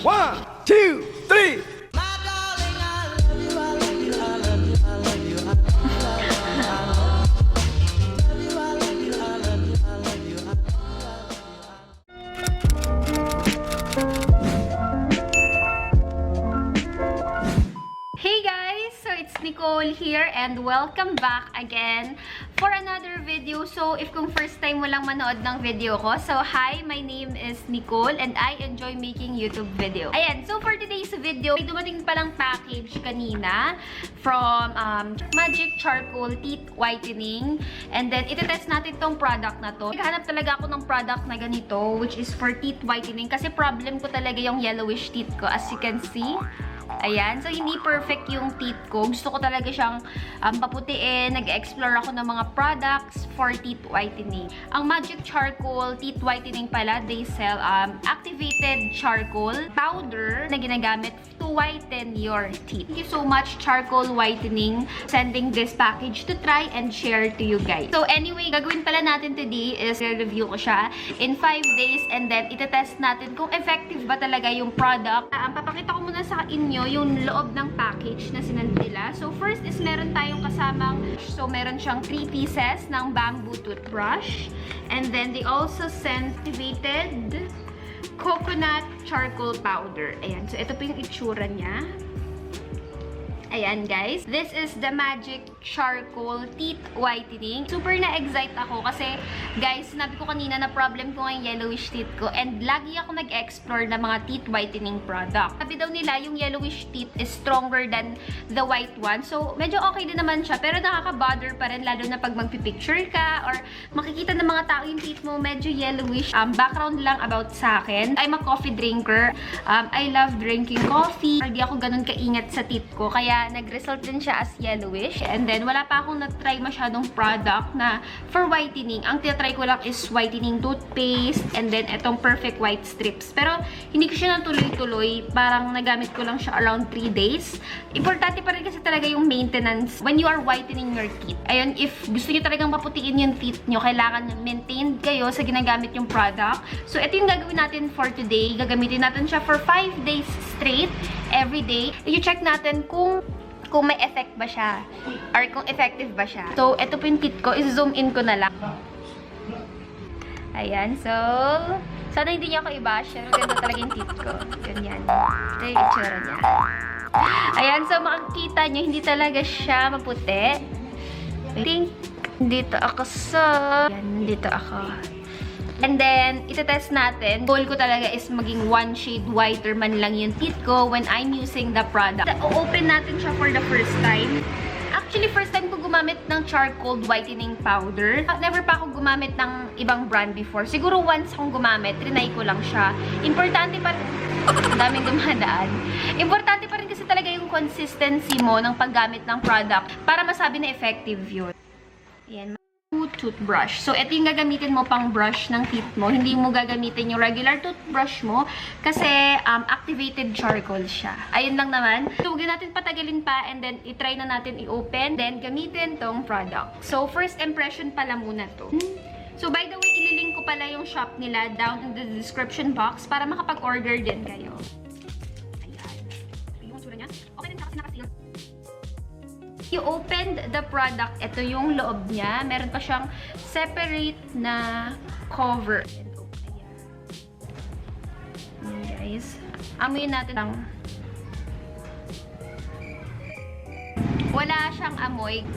1, 2, 3. Hey guys! So it's Nicole here and welcome back again for another video. So if kung first time mo lang manood ng video ko, so hi, my name is Nicole and I enjoy making YouTube video. Ayan, so for today's video, may dumating palang package kanina from Magic Charcoal Teeth Whitening. And then itetest natin tong product na to. Naghanap talaga ako ng product na ganito, which is for teeth whitening kasi problem ko talaga yung yellowish teeth ko, as you can see. Ayan. So, hindi perfect yung teeth ko. Gusto ko talaga siyang paputiin. Nag-explore ako ng mga products for teeth whitening. Ang Magic Charcoal Teeth Whitening pala, they sell activated charcoal powder na ginagamit to whiten your teeth. Thank you so much, Charcoal Whitening, sending this package to try and share to you guys. So, anyway, gagawin pala natin today is review ko siya in 5 days and then itetest natin kung effective ba talaga yung product. Papakita ko muna sa inyo yung loob ng package na sinend nila. So, first is meron tayong kasamang, so meron siyang 3 pieces ng bamboo toothbrush. And then, they also sent activated coconut charcoal powder. Ayan. So, ito po yung itsura niya. Ayan, guys. This is the Magic Charcoal Teeth Whitening. Super na-excite ako kasi, guys, sinabi ko kanina na problem ko ngayong yellowish teeth ko and lagi ako nag-explore ng mga teeth whitening product. Sabi daw nila, yung yellowish teeth is stronger than the white one. So, medyo okay din naman siya, pero nakaka-bother pa rin lalo na pag magpipicture ka or makikita ng mga tao yung teeth mo medyo yellowish. Background lang about sa akin. I'm a coffee drinker. I love drinking coffee. Hindi ako ganun kaingat sa teeth ko, kaya nag-result din siya as yellowish. And then, wala pa akong na-try masyadong product na for whitening. Ang tinatry ko lang is whitening toothpaste and then itong perfect white strips. Pero, hindi ko siya natuloy-tuloy. Parang nagamit ko lang siya around 3 days. Importante pa rin kasi talaga yung maintenance when you are whitening your teeth. Ayun, if gusto niyo talagang maputiin yung teeth niyo, kailangan maintained kayo sa ginagamit yung product. So, ito yung gagawin natin for today. Gagamitin natin siya for 5 days straight, every day. I-check natin kung may effect ba siya or kung effective ba siya. So, ito po yung teeth ko. I-zoom in ko na lang. Ayan. So, sana hindi niya ako i-bash. Pero ganda talaga yung teeth ko. Ganyan. Ito yung itsura niya. Ayan. So, makikita niyo, hindi talaga siya maputi. I think, dito ako sa... Ayan, dito ako. And then, itetest natin. Goal ko talaga is maging 1 shade whiter man lang yung teeth ko when I'm using the product. O-open natin siya for the first time. Actually, first time ko gumamit ng charcoal whitening powder. Never pa ako gumamit ng ibang brand before. Siguro once akong gumamit, trinay ko lang siya. Importante pa rin, daming dumadaan. Importante pa rin kasi talaga yung consistency mo ng paggamit ng product para masabi na effective yun. Ayan. Toothbrush. So, ito yung gagamitin mo pang brush ng teeth mo. Hindi mo gagamitin yung regular toothbrush mo kasi activated charcoal siya. Ayun lang naman. So, huwag natin patagalin pa and then itry na natin i-open then gamitin tong product. So, first impression pala muna to. So, by the way, ililink ko pala yung shop nila down in the description box para makapag-order din kayo. Ayan. Yung sura niya. Okay din siya kasi nakasil. You opened the product, ito yung loob niya. Meron pa siyang separate na cover. Ayan, guys. Amuyin natin lang. Wala siyang amoy.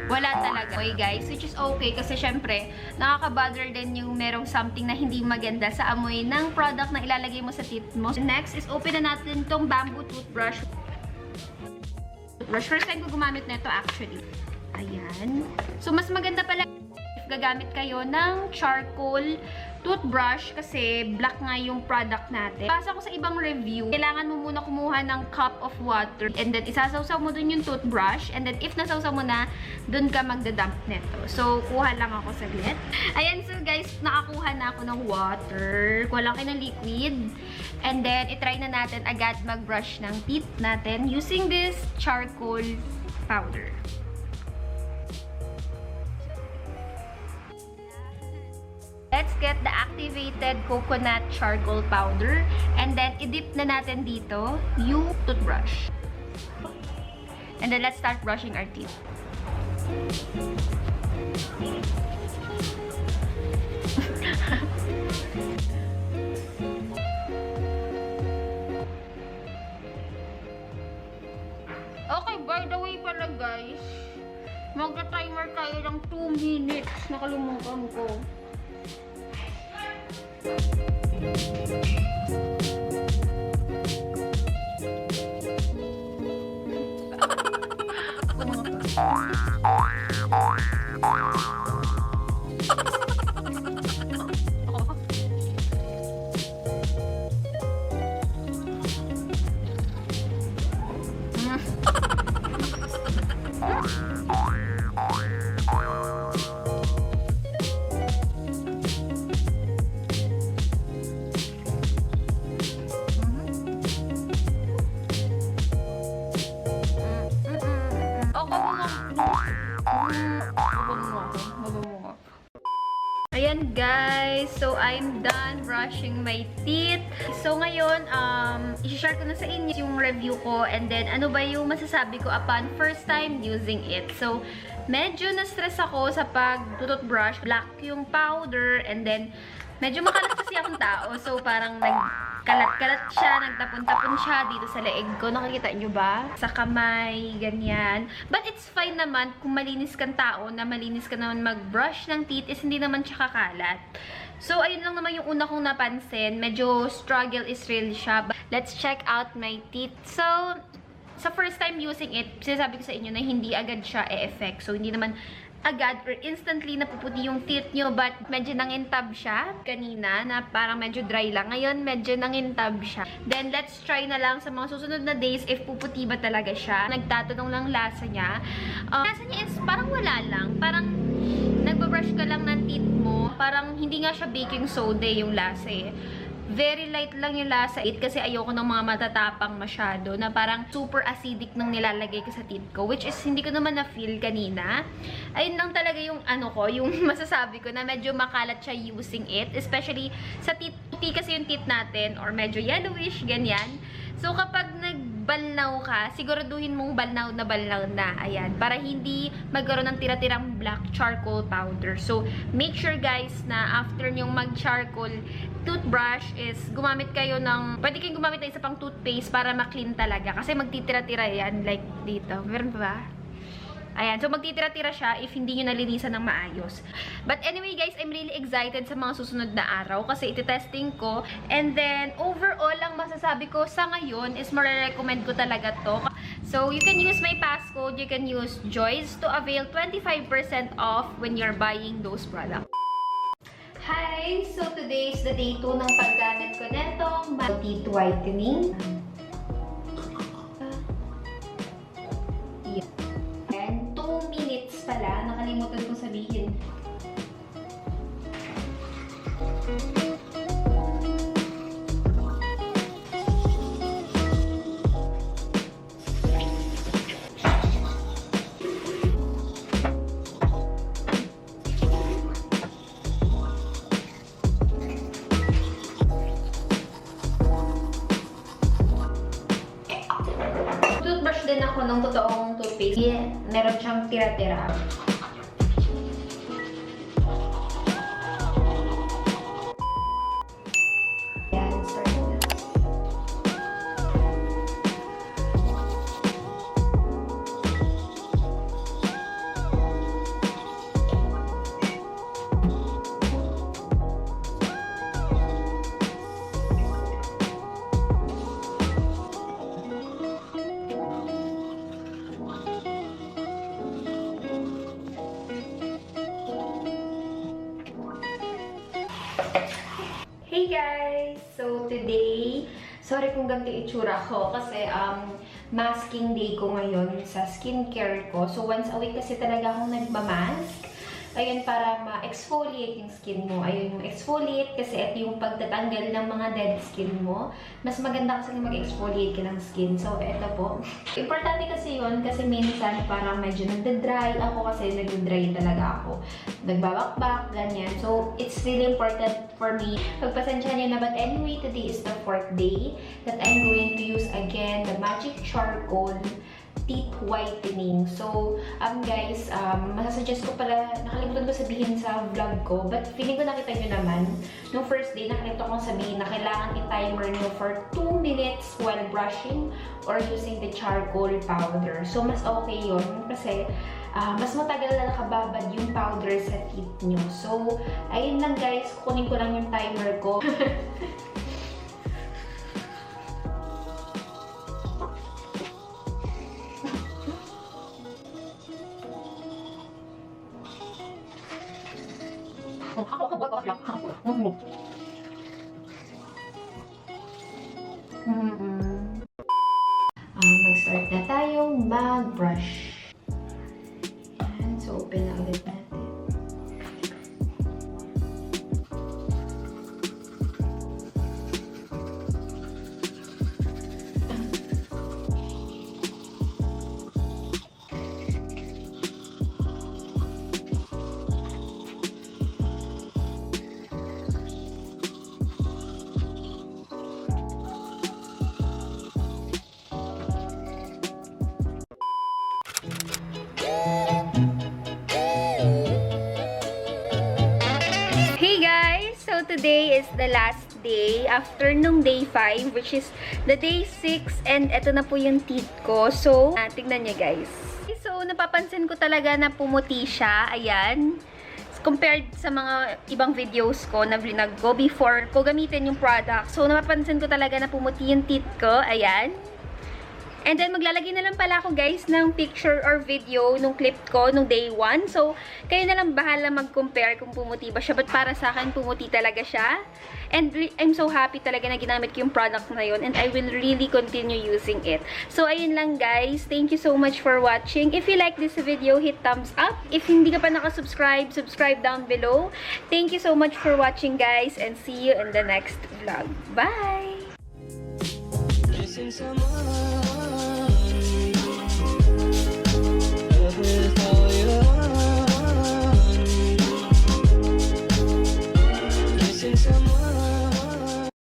Wala talaga amoy, guys. Which is okay kasi syempre, nakaka-bother din yung merong something na hindi maganda sa amoy ng product na ilalagay mo sa teeth mo. Next is open na natin tong bamboo toothbrush. First time ko gumamit nito actually. Ayan. So, mas maganda pala if gagamit kayo ng charcoal toothbrush kasi black nga yung product natin. Basa ko sa ibang review, kailangan mo muna kumuha ng cup of water and then isasawsaw mo dun yung toothbrush and then if nasawsaw mo na, dun ka magdadump neto. So, kuha lang ako saglit. Ayan, so guys, nakakuha na ako ng water. Kuha lang kayo ng liquid. And then, itry na natin agad mag-brush ng teeth natin using this charcoal powder. Let's get the activated coconut charcoal powder and then i-dip na natin dito yung toothbrush. And then, let's start brushing our teeth. Okay, by the way pala guys, magka-timer tayo ng 2 minutes. Nakalimutan ko. Ayan guys, so I'm done brushing my teeth. So ngayon, i-share ko na sa inyo yung review ko and then ano ba yung masasabi ko upon first time using it. So medyo na-stress ako sa pag-toothbrush, black yung powder and then medyo makalat kasi akong tao. So parang nagkalat-kalat siya, nagtapon-tapon siya dito sa leeg ko. Nakikita nyo ba? Sa kamay, ganyan. But it's fine naman kung malinis kang tao, na malinis ka naman mag-brush ng teeth, is hindi naman siya kakalat. So, ayun lang naman yung una kong napansin. Medyo struggle is real siya. But let's check out my teeth. So, sa first time using it, sinasabi ko sa inyo na hindi agad siya e-effect. So, hindi naman agad or instantly napuputi yung teeth nyo, but medyo nangintab siya kanina na parang medyo dry lang. Ngayon, medyo nangintab siya. Then, let's try na lang sa mga susunod na days if puputi ba talaga siya. Nagtatanong lang lasa niya. Lasa niya is parang wala lang. Parang nagbabrush ka lang ng teeth mo. Parang hindi nga siya baking soda yung lasa eh. Very light lang yung lasa kasi ayoko ng mga matatapang masyado na parang super acidic nang nilalagay ko sa teeth ko, which is hindi ko naman na-feel kanina. Ayun lang talaga yung ano ko, yung masasabi ko na medyo makalat siya using it, especially sa teeth. Puti kasi yung teeth natin or medyo yellowish, ganyan. So kapag nagbalnaw ka, siguraduhin mong balnaw na. Ayan, para hindi magkaroon ng tira-tirang black charcoal powder. So make sure guys na after nyong mag-charcoal toothbrush is gumamit kayo ng, pwede kayong gumamit ng isa pang toothpaste para ma-clean talaga. Kasi magtitira-tira yan, like dito. Meron ba? Ayan, so magtitira-tira siya if hindi nyo nalinisan ng maayos. But anyway guys, I'm really excited sa mga susunod na araw kasi iti-testing ko. And then, overall, ang masasabi ko sa ngayon is marirecommend ko talaga to. So, you can use my passcode, you can use Joyce to avail 25% off when you're buying those products. Hi! So, today is the day 2 ng paggamit ko netong teeth whitening. And 2 minutes pala. Nakalimutan ko sabihin. Din ako ng totoong toothpaste. Yeah, meron siyang tira-tira. Yan, start na. Hey guys! So today, sorry kung ganito itsura ko kasi masking day ko ngayon sa skincare ko. So once a week kasi talaga akong nagmamask. Ayan, para ma-exfoliate yung skin mo. Ayun, ma-exfoliate kasi ito yung pagtatanggal ng mga dead skin mo. Mas maganda kasi mag-exfoliate ka ng skin. So, ito po. Importante kasi yun kasi minsan parang medyo nagda-dry. Ako kasi nagda-dry talaga ako. Nagbabakbak, ganyan. So, it's really important for me. Pagpasensya niyo na, but anyway, today is the 4th day that I'm going to use again the Magic Charcoal Teeth Whitening. So, guys, masasuggest ko pala, nakalimutan ko sabihin sa vlog ko, but feeling ko nakita nyo naman, nung first day, nakalimutan kong sabihin na kailangan i-timer nyo for 2 minutes while brushing or using the charcoal powder. So, mas okay yun kasi mas matagal na nakababad yung powder sa teeth nyo. So, ayun lang guys, kukunin ko lang yung timer ko. Mag-start na tayong mag-brush. So, open na ulit natin. Today is the last day after nung day 5, which is the day 6, and eto na po yung teeth ko. So, tignan niyo guys. So, napapansin ko talaga na pumuti siya. Ayan. Compared sa mga ibang videos ko na nag-go before ko gamitin yung product. So, napapansin ko talaga na pumuti yung teeth ko. Ayan. And then, maglalagay na lang pala ako, guys, ng picture or video nung clip ko nung day 1. So, kayo na lang bahala mag-compare kung pumuti ba siya. But para sa akin, pumuti talaga siya. And I'm so happy talaga na ginamit ko yung product na yun. And I will really continue using it. So, ayun lang, guys. Thank you so much for watching. If you like this video, hit thumbs up. If hindi ka pa nakasubscribe, subscribe down below. Thank you so much for watching, guys. And see you in the next vlog. Bye!